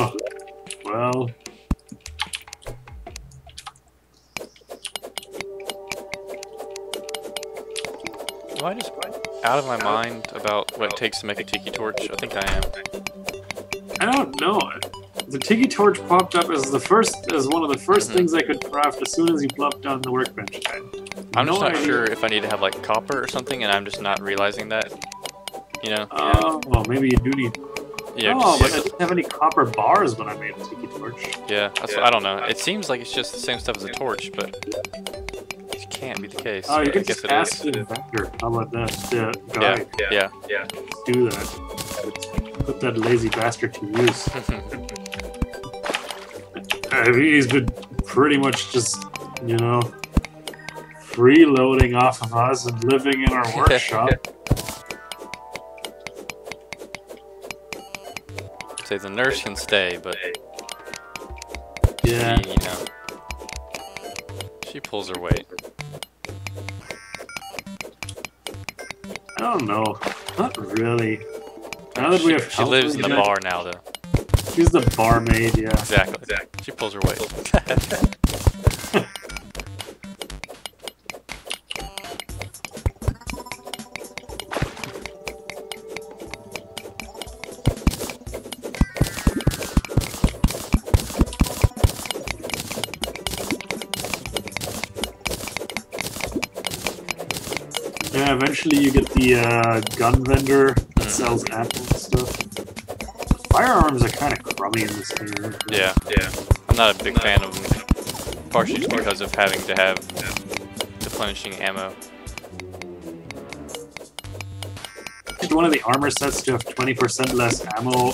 Oh, well. Am I just out of my mind about what it takes to make a tiki torch? I think I am. I don't know. The tiki torch popped up as one of the first things I could craft as soon as you plopped down the workbench. I'm just not sure if I need to have like copper or something, and I'm just not realizing that. You know? Oh, well, maybe you do need. Yeah. Oh, but I didn't have any copper bars when I made a tiki torch. Yeah, that's what, I don't know. It seems like it's just the same stuff as a torch, but it can't be the case. Oh, you can I guess just it ask is. the vendor. How about that? The guy. Yeah. Let's do that. Let's put that lazy bastard to use. He's been pretty much just, you know, freeloading off of us and living in our workshop. Say the nurse can stay, but yeah, she, you know, she pulls her weight. I don't know, not really. Now that we have She lives in the bar now, though. She's the barmaid, yeah. Exactly. She pulls her weight. Yeah, eventually you get the gun vendor that sells ammo and stuff. Firearms are kind of crummy in this game. Yeah. I'm not a big fan of them, partially just because of having to have replenishing ammo. One of the armor sets to have 20% less ammo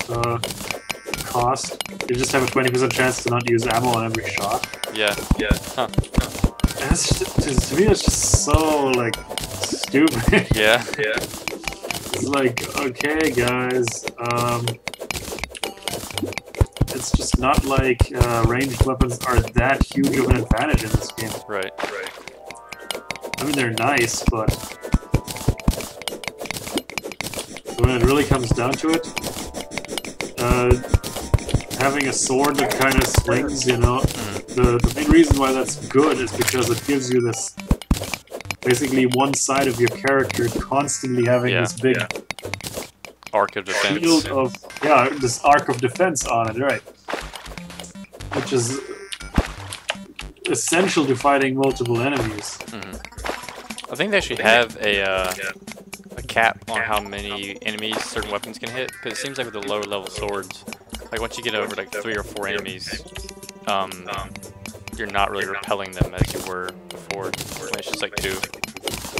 cost. You just have a 20% chance to not use ammo on every shot. Yeah. Huh. That's just, to me, it's just so, like, stupid. Yeah. It's like, okay, guys, it's just not like ranged weapons are that huge of an advantage in this game. Right. I mean, they're nice, but when it really comes down to it, having a sword that kind of swings, you know, the main reason why that's good is because it gives you this, basically one side of your character constantly having this big arc of defense. Shield of, this arc of defense on it, right? Which is essential to fighting multiple enemies. I think they should have a cap on how many enemies certain weapons can hit, because it seems like with the lower level swords, like once you get over like 3 or 4 enemies, you're not really repelling them as you were before. When it's just like 2.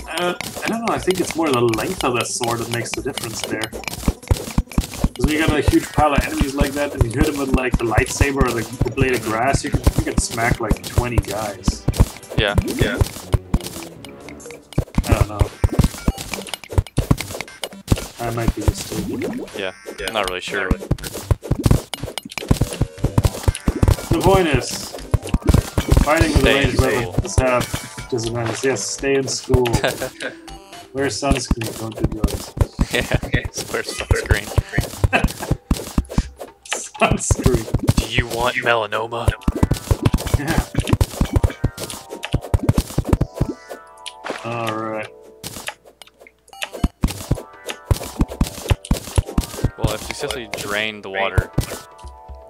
I don't know, I think it's more the length of the sword that makes the difference there. Because when you got a huge pile of enemies like that, and you hit them with like the lightsaber or the blade of grass, you can smack like 20 guys. Yeah. I don't know. I might be mistaken. Yeah. I'm not really sure. The point is, fighting with a ranged weapon does have disadvantages. Yes, stay in school. Wear sunscreen, don't do drugs. Yeah, wear sunscreen. Sunscreen. Do you want melanoma? Yeah. Alright. Well, I've successfully drained the water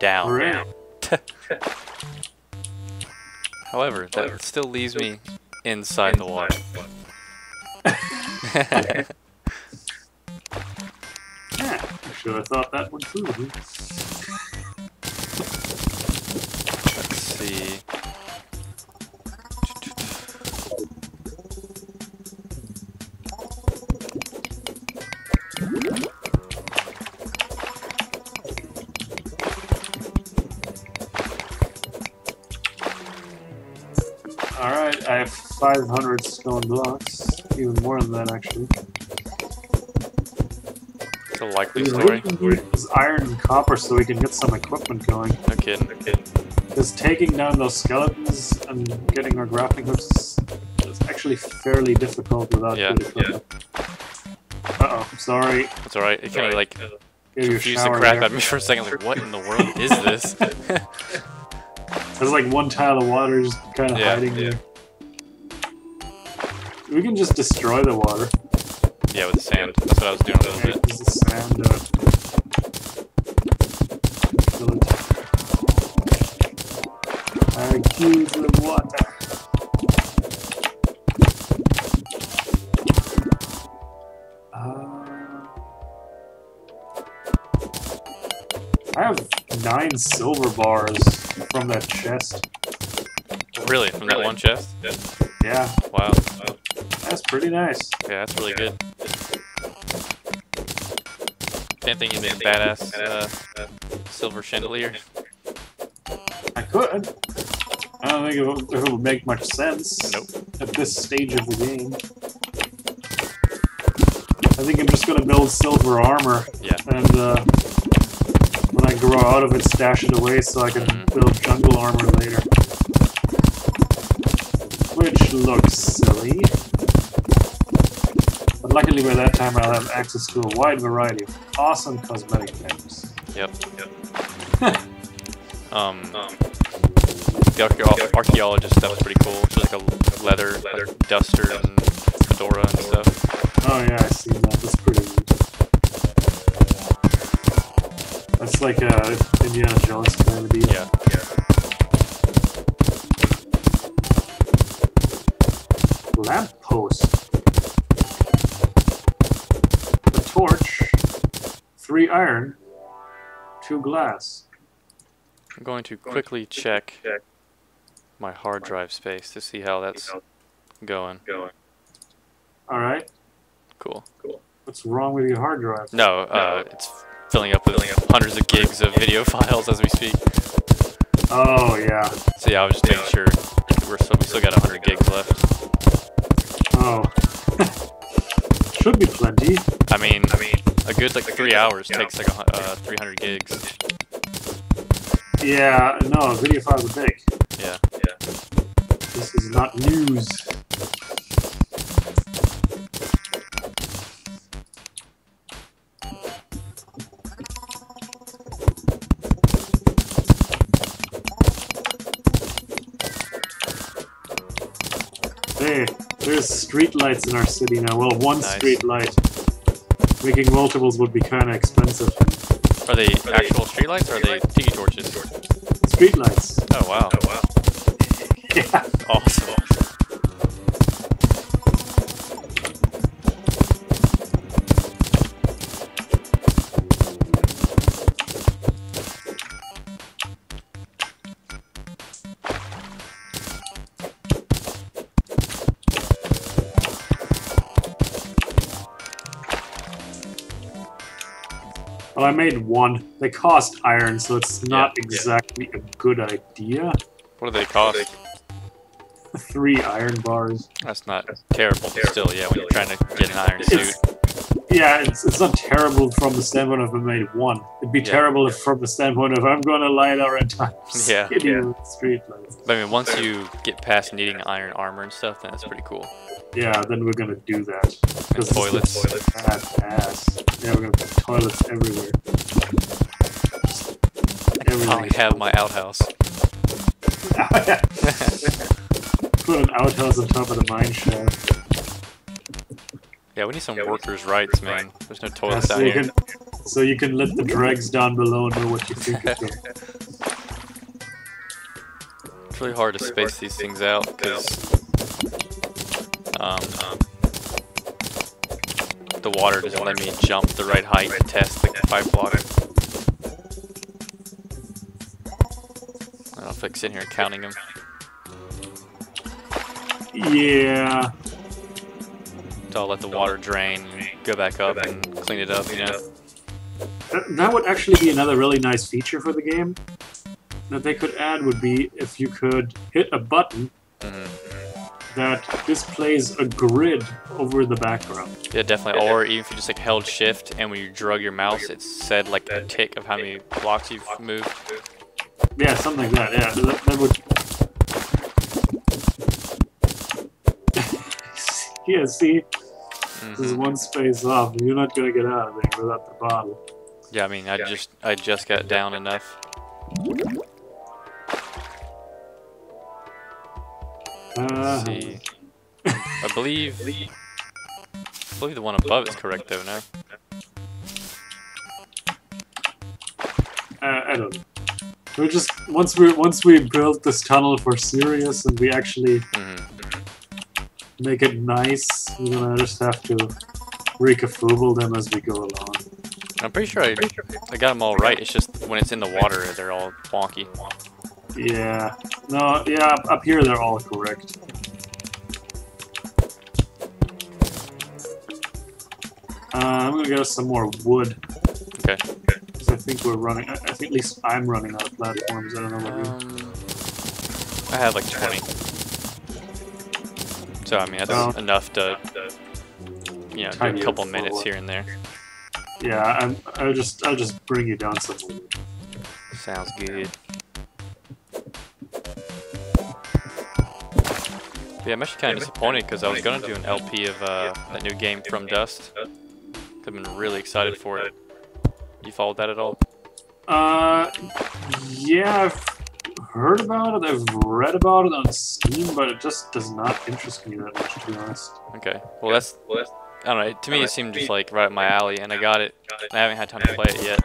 down. Alright. However, that still leaves me inside the water. Yeah, I should have thought that one through. Let's see. Alright, I have 500 stone blocks. Even more than that, actually. It's a likely story. This iron and copper so we can get some equipment going. No kidding. Because taking down those skeletons and getting our grappling hooks is actually fairly difficult without good equipment. Uh-oh, sorry. It's alright. It kind of like confused the crap out of me for a second. Like, what in the world is this? There's like one tile of water just kind of hiding there. We can just destroy the water. Yeah, with the sand. That's what I was doing a little bit. Use the sand kill it. Accuse the water. I have 9 silver bars from that chest. Really? From that one chest? Yeah. Wow. That's pretty nice. Yeah, that's really good. Didn't think you'd make a badass silver chandelier. I could. I don't think it would make much sense at this stage of the game. I think I'm just going to build silver armor. Yeah. And when I grow out of it, stash it away so I can build jungle armor later. Which looks silly. But luckily by that time I'll have access to a wide variety of awesome cosmetic things. Yep. The archaeologist stuff was pretty cool. It's like a leather duster and fedora and stuff. Oh yeah, I see that. That's pretty neat. That's like a Indiana Jones kind of deal. Yeah. Lamppost. A torch. 3 iron. 2 glass. I'm going to quickly check my hard drive space to see how that's going. Alright. Cool. What's wrong with your hard drive? No, it's filling up with hundreds of gigs of video files as we speak. Oh, yeah. So yeah, I was just making sure we still got 100 gigs left. Oh. Should be plenty. I mean, a good like 3 hours takes like 300 gigs. Yeah, no, video files are big. Yeah. This is not news. Hey, there's street lights in our city now. Well, one street light. Making multiples would be kind of expensive. Are they actual street lights or are they tiki torches? Street lights. Oh wow. Yeah. Awesome. Well, I made 1. They cost iron, so it's not exactly a good idea. What do they cost? 3 iron bars. That's not terrible, but still, yeah, when you're trying to get an iron suit. Yeah, it's not terrible from the standpoint of I made 1. It'd be terrible if from the standpoint of I'm going to light our entire city with street lights. But I mean, once you get past needing iron armor and stuff, then that's pretty cool. Yeah, then we're gonna do that. And toilets. Badass. Yeah, we're gonna put toilets everywhere. I have my outhouse. Put an outhouse on top of the mine shaft. Yeah, we need some workers' rights, man. There's no toilets out here. So you can let the dregs down below know what you think of them. It's really hard to space these things out because the water doesn't let me jump the right height to test the pipe block. I don't know if I can sit here and counting them. Yeah. So I'll let the water drain and go back up and clean it up, you know? That would actually be another really nice feature for the game that they could add would be if you could hit a button that displays a grid over the background. Yeah, definitely. Or even if you just like held shift and when you drug your mouse, it said like a tick of how many blocks you've moved. Yeah, something like that. Yeah, that would. Yeah, see, this is one space off. You're not gonna get out of there without the bottle. Yeah, I mean, I just got down enough. Let's see. I believe the one above is correct though, no? I don't know. We're just once we build this tunnel for serious and we actually make it nice, we're gonna just have to recafooble them as we go along. I'm pretty sure I got them all right. It's just when it's in the water, they're all wonky. Yeah. No. Yeah. Up here, they're all correct. I'm gonna get us some more wood. Okay. Because I think we're running. I think at least I'm running out of platforms. I don't know what you. I have like 20. So I mean that's enough to, you know, do a couple minutes here and there. Yeah, I'll just bring you down some wood. Sounds good. Yeah, I'm actually kind of disappointed because I was gonna do an LP of that new game From Dust. I've been really excited for it. You followed that at all? Yeah, I've heard about it. I've read about it on Steam, but it just does not interest me that much, to be honest. Okay. Well, that's I don't know. To me, it seemed just like right up my alley, and I got it. I haven't had time to play it yet,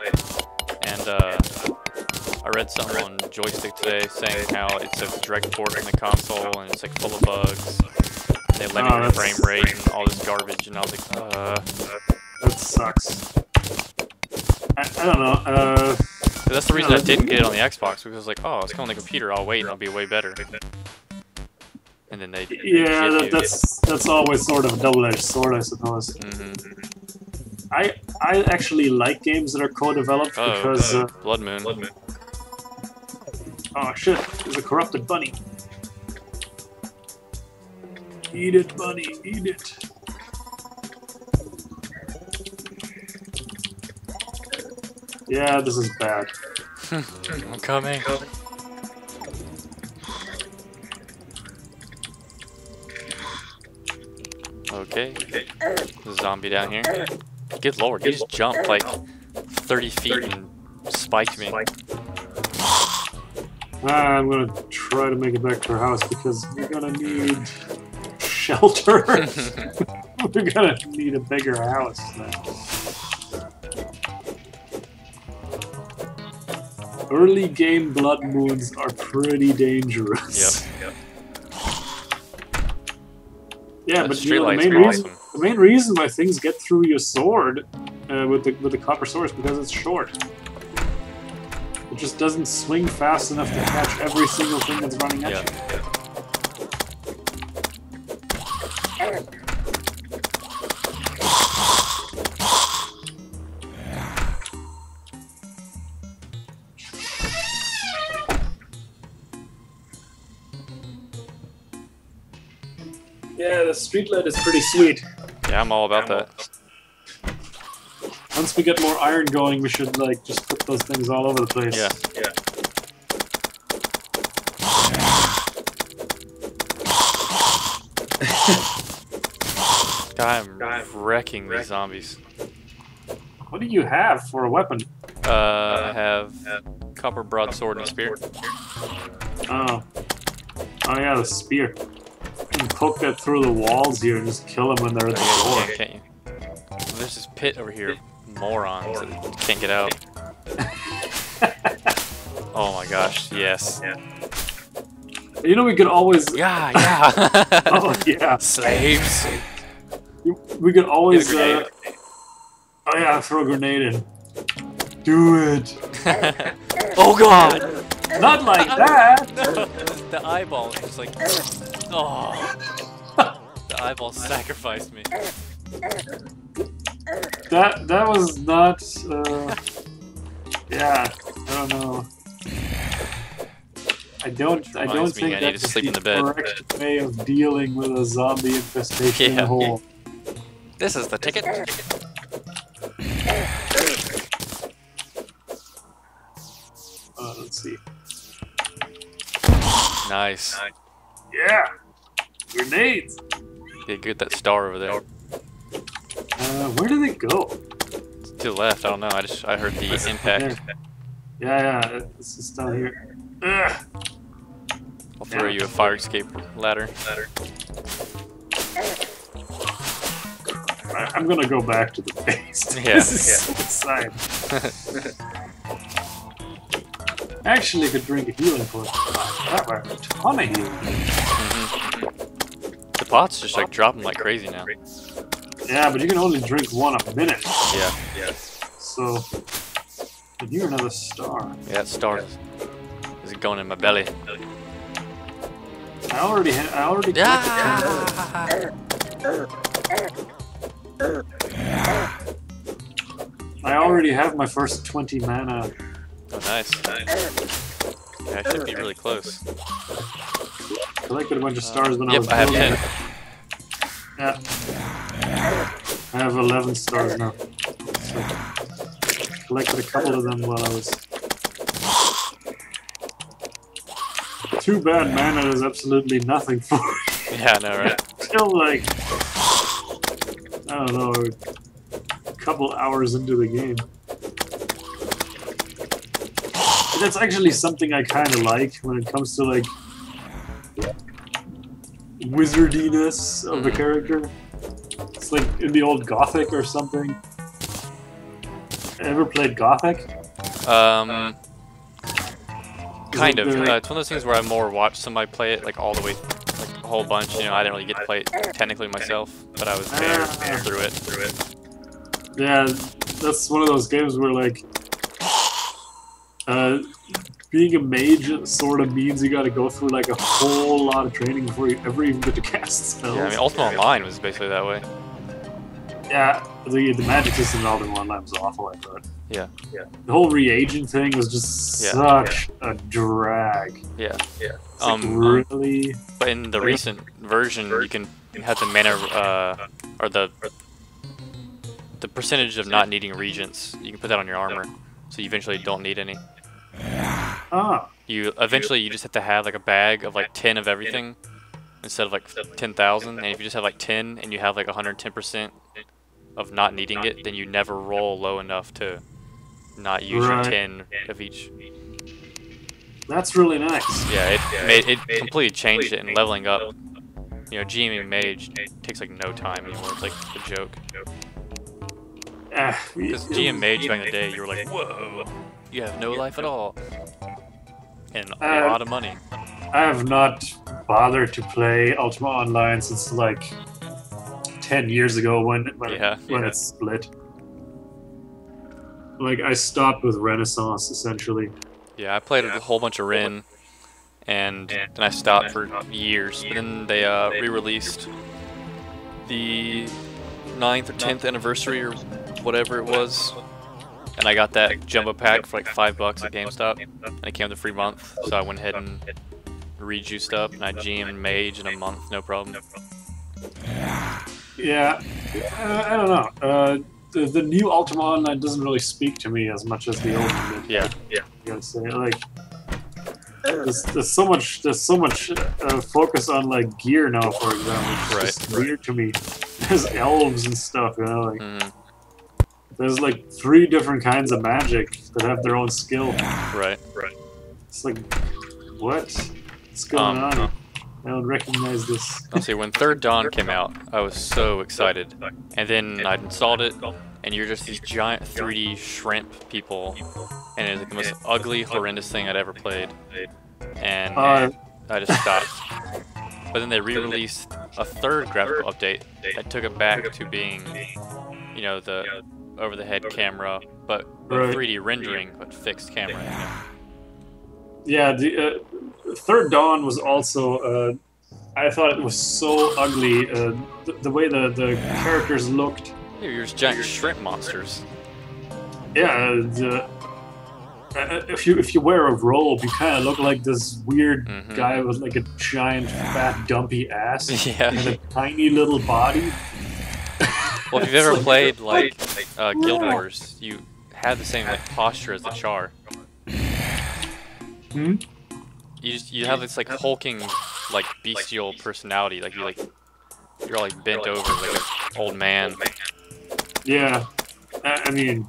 and I read something on Joystick today saying how it's a direct port from the console and it's like full of bugs. And they limit frame rate and all this garbage, and I was like, that sucks. I don't know. That's the reason I didn't get it on the Xbox, because I was like, oh, it's on the computer. I'll wait, and it'll be way better. And then they that's always sort of a double-edged sword, I suppose. I actually like games that are co-developed because Blood Moon. Oh shit! There's a corrupted bunny. Eat it, bunny. Eat it. Yeah, this is bad. I'm coming. Okay. There's a zombie down here. Good lord, he just jumped like 30 feet and spiked me. I'm gonna try to make it back to our house because we're gonna need shelter. We're gonna need a bigger house now. Early game blood moons are pretty dangerous. Yep. Yeah, but you know, the main reason why things get through your sword with the copper sword is because it's short. It just doesn't swing fast enough to catch every single thing that's running at you. Yeah, the streetlight is pretty sweet. Yeah, I'm all about that. Once we get more iron going, we should like just put those things all over the place. Yeah. God, I'm wrecking these zombies. What do you have for a weapon? I have copper broadsword and a spear. Oh yeah, the spear. You can poke that through the walls here and just kill them when they're at the door. Can't you? There's this pit over here, morons that can't get out. Oh my gosh, yes. You know, we could always... Yeah. Oh, yeah. Slaves. We could always... Oh yeah, throw a grenade in. Do it. Oh god! Not like that! No, the eyeball is just like... Oh. The eyeball sacrificed me. That was not... yeah, I don't know. I don't think that's the correct way of dealing with a zombie infestation in a hole. This is the ticket. Let's see. Nice. Yeah! Grenades! Yeah, get that star over there. Where do they go? To to the left. I don't know. I heard the impact. Yeah, it's just down here. Ugh. I'll throw you a fire escape ladder. I'm gonna go back to the base. Yeah. This is so exciting. Actually, could drink a healing potion. That would have a ton of healing. The pot's just like dropping like crazy now. Yeah, but you can only drink one a minute. Yeah. So, and you're another star. Yeah, that star is going in my belly. I already I already have my first 20 mana. Oh, nice. Yeah, I should be really close. Collected a bunch of stars when I was I have building. 10. Yeah. I have 11 stars now. So, collected a couple of them while I was... Too bad mana is absolutely nothing for me. Yeah, I know, right? Still like... I don't know, a couple hours into the game. And that's actually something I kind of like when it comes to like... wizardiness of the character. It's like in the old Gothic or something. Ever played Gothic? Kind of. It's one of those things where I more watch somebody play it like all the way, like a whole bunch. You know, I didn't really get to play it technically myself, but I was there through it. Yeah, that's one of those games where like, being a mage sort of means you got to go through like a whole lot of training before you ever even get to cast spells. Yeah, I mean, Ultimate Online was basically that way. Yeah, the magic system in Ultimate Online was awful, I thought. Yeah. The whole reagent thing was just such a drag. Yeah. It's like really. But in the recent version, you can have the mana, or the percentage of not needing regents. You can put that on your armor, so you eventually don't need any. Ah. You just have to have like a bag of like 10 of everything instead of like 10,000. And if you just have like 10 and you have like 110% of not needing it, then you never roll low enough to not use your 10 of each. That's really nice. Yeah, it completely changed it, and leveling up. You know, GMing Mage takes like no time anymore. It's like a joke. Because GM Mage back in the day, you were like, whoa, you have no life at all, and a lot of money. I have not bothered to play Ultima Online since like 10 years ago when it split. Like, I stopped with Renaissance, essentially. Yeah, I played a whole bunch of Ren, and then I stopped for years. But then they re-released the 9th or 10th anniversary or whatever it was, and I got that jumbo pack for like $5 at GameStop, and it came with a free month, so I went ahead and rejuiced up, and I GM'd Mage in a month, no problem. Yeah, I don't know. The new Ultima Online doesn't really speak to me as much as the old one did. Yeah. You gotta say, like, there's so much focus on like gear now, for example. It's just weird to me. There's elves and stuff, you know. Like, there's like 3 different kinds of magic that have their own skill. Right. It's like, what? What's going on? I don't recognize this. I'll see, when Third Dawn came out, I was so excited. And then I installed it, and you're just these giant 3D shrimp people. And it's like the most ugly, horrendous thing I'd ever played. And I just stopped. But then they re-released a 3rd graphical update that took it back to being, you know, the over-the-head camera, but 3D rendering, but fixed camera. You know? Yeah, the Third Dawn was also, I thought it was so ugly, the way the characters looked. Yeah, you're just giant shrimp monsters. Yeah, if you wear a robe, you kind of look like this weird guy with like a giant, fat, dumpy ass and a tiny little body. Well, if you've ever played like Guild Wars, you have the same like posture as the Char. You have this like hulking, like bestial personality. Like you're like bent over like an old man. Yeah, I mean,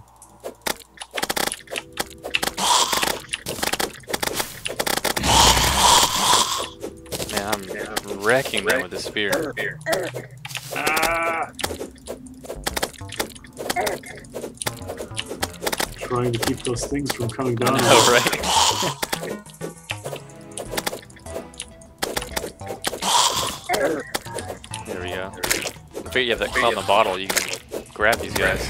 I'm wrecking them with the spear. Ah! Trying to keep those things from coming down. Oh, right. There we go. I figure you have that cloud in the bottle, you can grab these guys.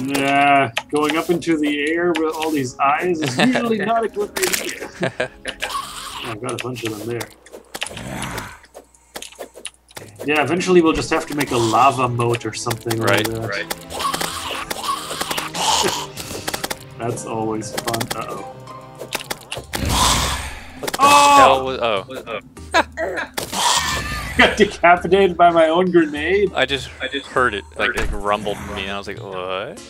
Yeah, going up into the air with all these eyes is usually not a good idea. Oh, I've got a bunch of them there. Yeah, eventually we'll just have to make a lava moat or something like that. Right. That's always fun. Uh-oh. What the hell was... Oh. Got decapitated by my own grenade? I just heard it. Like, it rumbled in me, and I was like, what?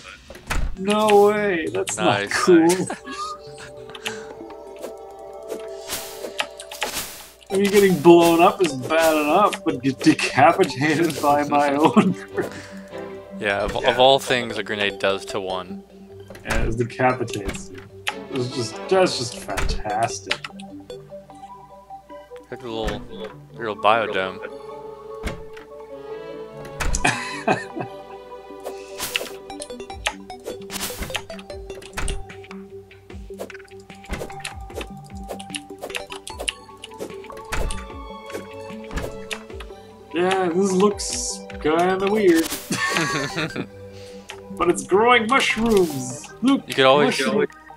No way. That's nice. Not cool. Nice. I mean, getting blown up is bad enough, but get decapitated by my own grenade. Yeah, of all things a grenade does to one. Yeah, it decapitates you. That's just fantastic. Like a little biodome. Yeah, this looks kinda weird. But it's growing mushrooms! Look! You could always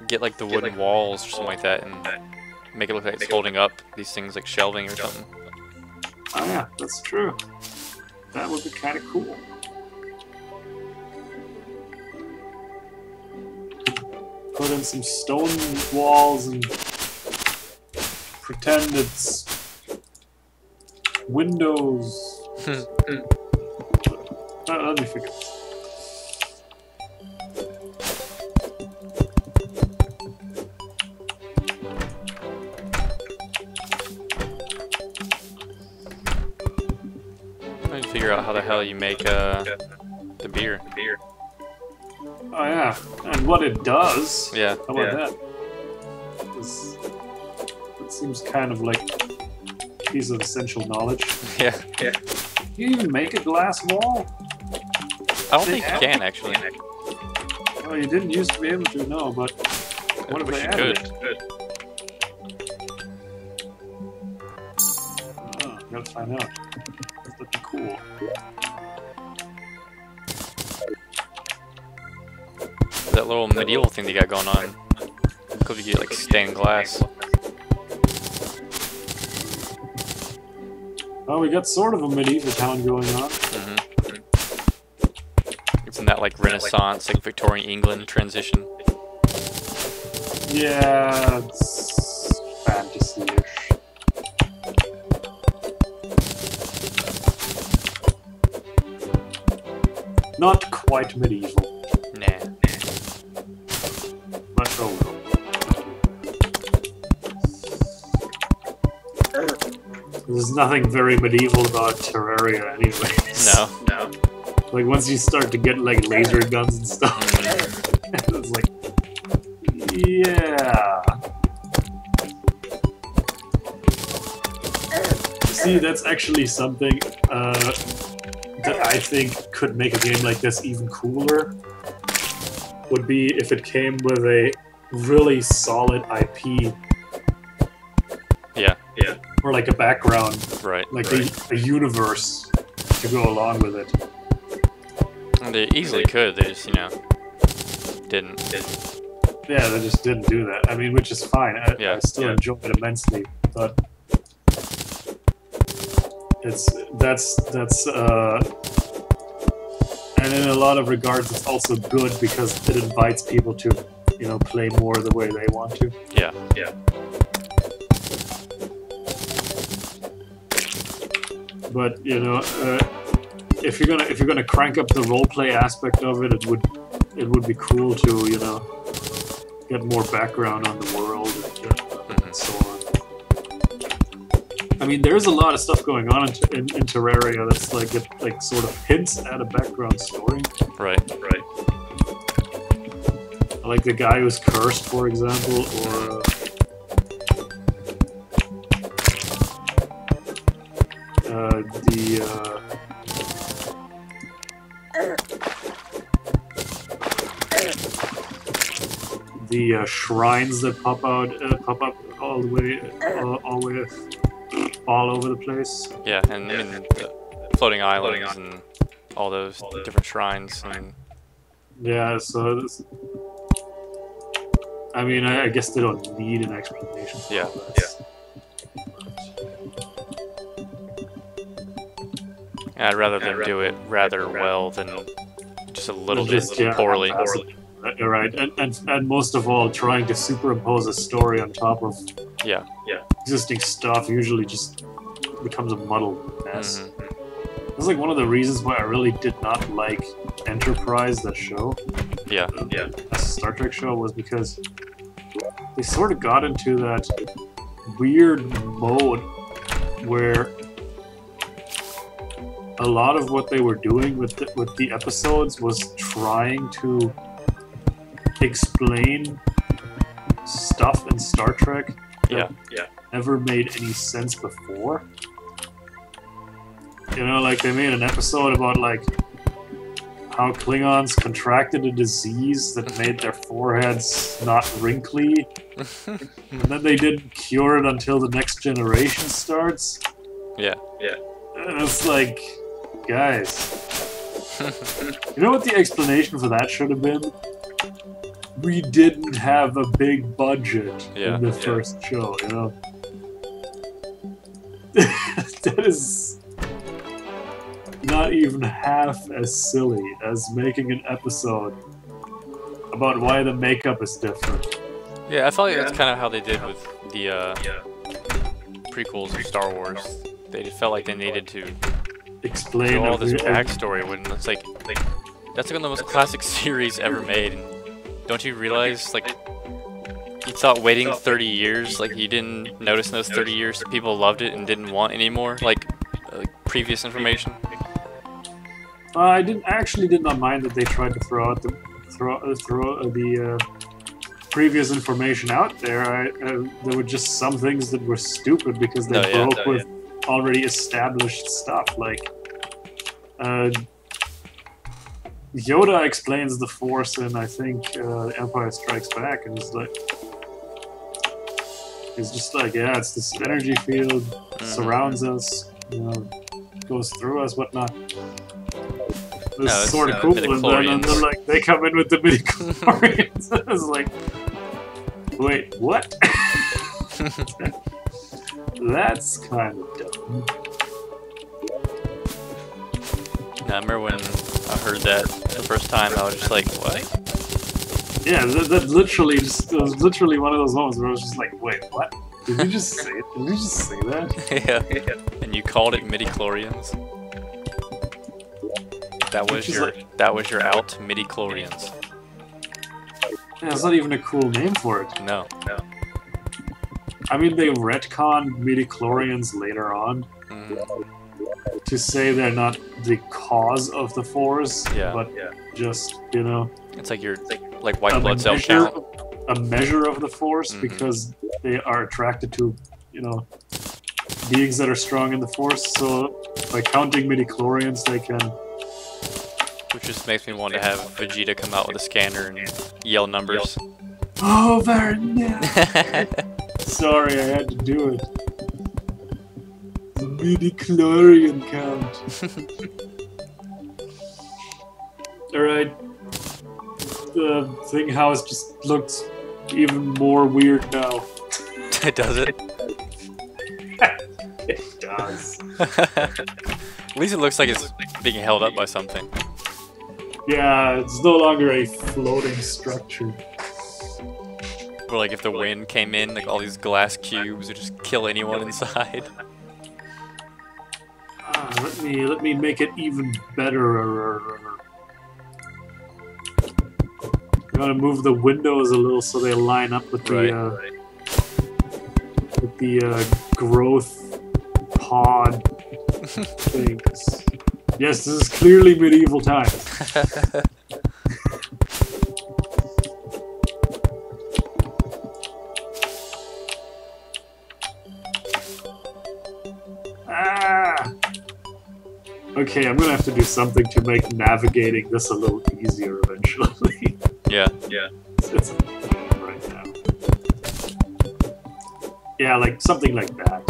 get like the wooden walls or something like that and make it look like it's holding up these things like shelving or something. Oh yeah, that's true. That would be kinda cool. Put in some stone walls and pretend it's windows. Let me figure this. I need to figure out how the hell you make the beer. Oh yeah, and what it does. Yeah. How about that? It seems kind of like a piece of essential knowledge. Yeah. Can you even make a glass wall? I don't think you can actually. Well, you didn't used to be able to, no, but what if they added it? Oh, gotta find out. That'd be cool. That little medieval thing they got going on. Could you get like stained glass? Oh, we got sort of a medieval town going on. Mm-hmm. It's in that like Renaissance, like Victorian England transition. Yeah, it's fantasy-ish. Not quite medieval. Nah. But oh well. There's nothing very medieval about Terraria anyways. No. Like once you start to get like laser guns and stuff, it's like, yeah. See, that's actually something that I think could make a game like this even cooler. Would be if it came with a really solid IP. Yeah. Or like a background. Right. Like a universe to go along with it. And they easily could, they just, didn't. Yeah, they just didn't do that. I mean, which is fine. I still enjoy it immensely, but that's and in a lot of regards it's also good because it invites people to, play more the way they want to. Yeah. But if you're gonna crank up the roleplay aspect of it, it would be cool to get more background on the world and so on. I mean, there's a lot of stuff going on in Terraria that's like sort of hints at a background story. Right. Like the guy who's cursed, for example, or the shrines that pop up all the way, all over the place. Yeah, and I mean the floating islands and all those different shrines and Yeah, so this, I mean, I guess they don't need an explanation for yeah. all this. I'd rather them do it rather well than just a little bit Yeah, poorly. You're right, and most of all, trying to superimpose a story on top of Yeah. existing stuff usually just becomes a muddled mess. Mhm. That's like one of the reasons why I really did not like Enterprise, that show. Yeah. The Star Trek show, was because they sort of got into that weird mode where a lot of what they were doing with the episodes was trying to explain stuff in Star Trek that never made any sense before. You know, like they made an episode about like how Klingons contracted a disease that made their foreheads not wrinkly, and then they didn't cure it until the next generation starts. Yeah. And it's like, guys, you know what the explanation for that should have been? We didn't have a big budget in the first show, you know? That is not even half as silly as making an episode about why the makeup is different. Yeah, I felt like that's kind of how they did with the prequels of Star Wars. They just felt like they needed to Explain do all this backstory when it's like that's like one of the most classic series ever made. And don't you realize, like, you thought waiting 30 years, like you didn't notice in those 30 years that people loved it and didn't want any more, like previous information? I did not mind that they tried to throw out the previous information out there. There were just some things that were stupid because they broke with already established stuff. Like Yoda explains the Force in, I think, Empire Strikes Back, and it's just like, yeah, it's this energy field surrounds us, you know, goes through us, whatnot. It's sort of cool, and then like they come in with the midichlorians. It's like, wait, what? That's kind of dumb. I remember when I heard that the first time, I was just like, what? Yeah, that literally it was literally one of those moments where I was just like, wait, what? Did you just say it? Did you just say that? Yeah. And you called it midichlorians? That was your out, midichlorians. Yeah, it's not even a cool name for it. No. I mean, they retconned midichlorians later on to say they're not the cause of the Force, but just, you know... It's like your white blood cell count. A measure of the Force, because they are attracted to, you know, beings that are strong in the Force, so by counting midichlorians, they can... Which just makes me want to have Vegeta come out with a scanner and yell numbers. Over now! Sorry, I had to do it. The midichlorian count. Alright. The thing house just looks even more weird now. Does it? It does. At least it looks like it's being held up by something. Yeah, it's no longer a floating structure. Or like if the wind came in, like all these glass cubes would just kill anyone inside. Let me make it even better. I'm gonna move the windows a little so they line up with the growth pod things. Yes, this is clearly medieval times. Okay, I'm gonna have to do something to make navigating this a little easier eventually. Yeah. It's right now. Yeah, like something like that.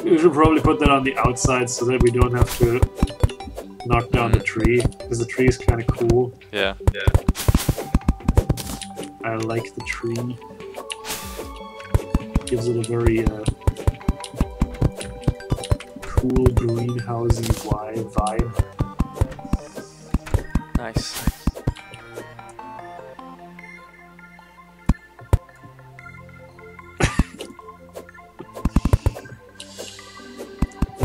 You should probably put that on the outside so that we don't have to knock down the tree, because the tree is kind of cool. Yeah. I like the tree. Gives it a very cool greenhousey vibe. Nice.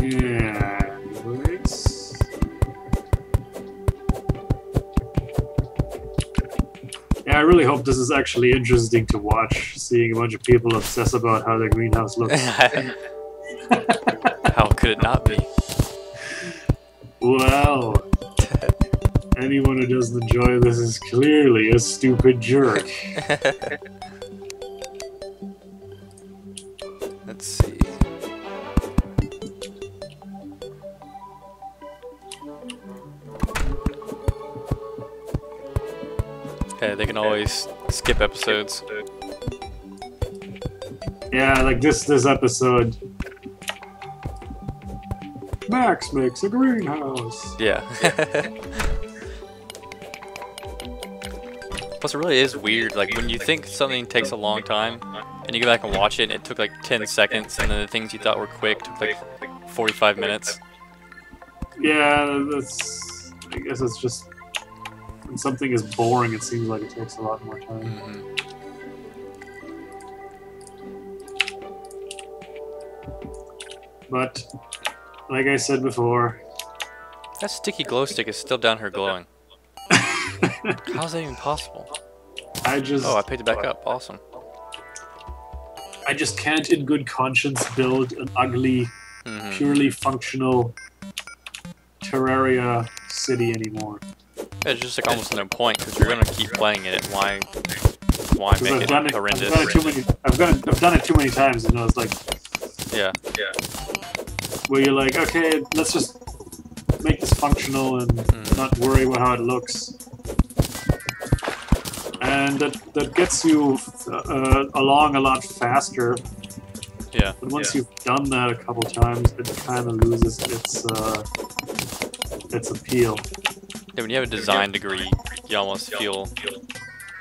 Yeah, anyways. Yeah, I really hope this is actually interesting to watch, seeing a bunch of people obsess about how their greenhouse looks. How could it not be? Well, anyone who doesn't enjoy this is clearly a stupid jerk. Let's see. Okay, they can always skip episodes. Yeah, like this episode. Max makes a greenhouse. Yeah. Plus, it really is weird. Like when you think something takes a long time, and you go back and watch it, and it took like 10 seconds, and then the things you thought were quick took like 45 minutes. Yeah, that's. I guess it's just when something is boring, it seems like it takes a lot more time. But, like I said before, that sticky glow stick is still down here glowing. How is that even possible? Oh, I picked it back up. Awesome. I just can't, in good conscience, build an ugly, purely functional Terraria city anymore. It's just like almost no point because you're gonna keep playing it. Why make it horrendous? I've done it too many times, and I was like, yeah. Where you're like, okay, let's just make this functional and not worry about how it looks. And that gets you along a lot faster. Yeah. But once you've done that a couple times, it kind of loses its appeal. Yeah, when you have a design degree, you almost feel...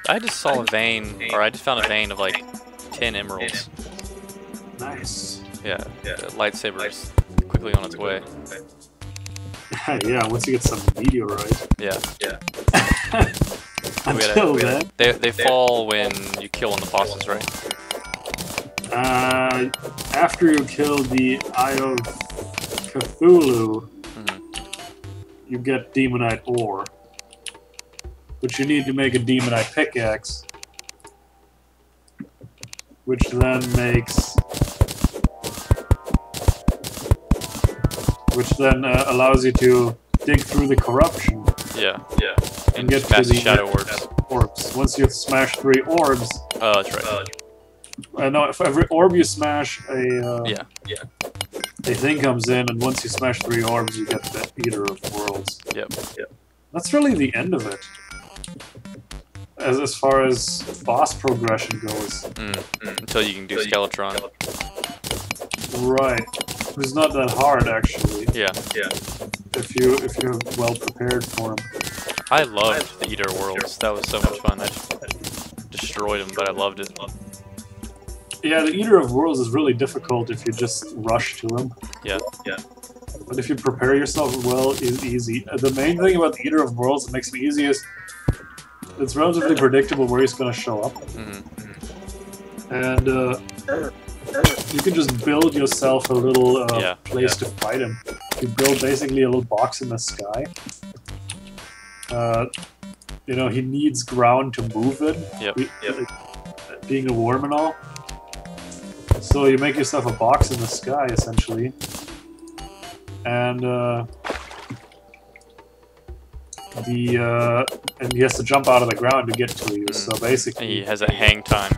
I just saw a vein, or I just found a vein of like 10 emeralds. Nice. Yeah, the lightsaber's quickly on its way. Yeah, once you get some meteorite. Yeah. Until then. They fall when you kill one of the bosses, right? After you kill the Eye of Cthulhu, you get Demonite ore. But you need to make a Demonite pickaxe, which then makes... Which then allows you to dig through the corruption. Yeah. And get to the shadow orbs. Once you've smashed 3 orbs... Oh, that's right. No, for every orb you smash, a thing comes in, and once you smash 3 orbs, you get the Eater of Worlds. Yep. That's really the end of it. As far as boss progression goes. Until you can do Skeletron. Right. It's not that hard, actually. Yeah. If you're well prepared for him. I loved the Eater of Worlds. That was so much fun. I just destroyed him, but I loved it. Yeah, the Eater of Worlds is really difficult if you just rush to him. Yeah. But if you prepare yourself well, it's easy. The main thing about the Eater of Worlds that makes it easy is it's relatively predictable where he's going to show up. And you can just build yourself a little place to fight him. You build basically a little box in the sky. You know, he needs ground to move in, being a worm and all. So you make yourself a box in the sky, essentially. And and he has to jump out of the ground to get to you. So basically, he has a hang time.